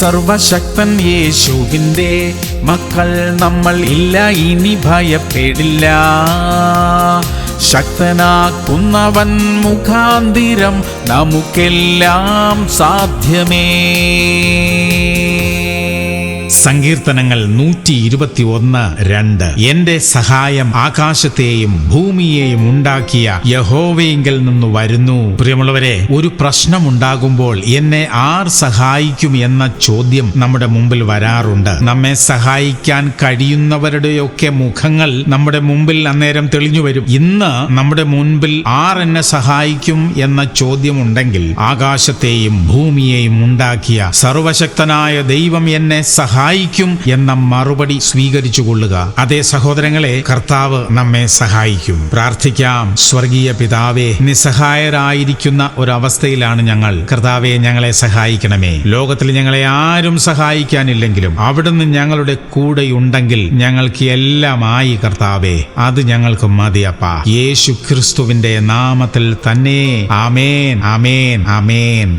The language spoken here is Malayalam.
സർവശക്തൻ യേശുവിൻ്റെ മക്കൾ നമ്മൾ ഇല്ല, ഇനി ഭയപ്പെടില്ല. ശക്തനാക്കുന്നവൻ മുഖാന്തിരം നമുക്കെല്ലാം സാധ്യമേ. സങ്കീർത്തനങ്ങൾ 121:2. എന്റെ സഹായം ആകാശത്തെയും ഭൂമിയെയും ഉണ്ടാക്കിയ യഹോവയിങ്കൽ നിന്ന് വരുന്നു. പ്രിയമുള്ളവരെ, ഒരു പ്രശ്നമുണ്ടാകുമ്പോൾ എന്നെ ആർ സഹായിക്കും എന്ന ചോദ്യം നമ്മുടെ മുമ്പിൽ വരാറുണ്ട്. നമ്മെ സഹായിക്കാൻ കഴിയുന്നവരുടെയൊക്കെ മുഖങ്ങൾ നമ്മുടെ മുമ്പിൽ അന്നേരം തെളിഞ്ഞു വരും. ഇന്ന് നമ്മുടെ മുൻപിൽ ആർ എന്നെ സഹായിക്കും എന്ന ചോദ്യമുണ്ടെങ്കിൽ ആകാശത്തെയും ഭൂമിയെയും ഉണ്ടാക്കിയ സർവശക്തനായ ദൈവം എന്നെ സഹായിക്കും എന്ന മറുപടി സ്വീകരിച്ചു കൊള്ളുക. അതേ സഹോദരങ്ങളെ, കർത്താവ് നമ്മെ സഹായിക്കും. പ്രാർത്ഥിക്കാം. സ്വർഗീയ പിതാവേ, നിസ്സഹായരായിരിക്കുന്ന ഒരവസ്ഥയിലാണ് ഞങ്ങൾ. കർത്താവെ, ഞങ്ങളെ സഹായിക്കണമേ. ലോകത്തിൽ ഞങ്ങളെ ആരും സഹായിക്കാനില്ലെങ്കിലും അവിടുന്ന് ഞങ്ങളുടെ കൂടെയുണ്ടെങ്കിൽ ഞങ്ങൾക്ക് എല്ലാമായി കർത്താവേ. അത് ഞങ്ങൾക്ക് മതിയപ്പാ. യേശു ക്രിസ്തുവിന്റെ നാമത്തിൽ തന്നെ. ആമേൻ, ആമേൻ, ആമേൻ.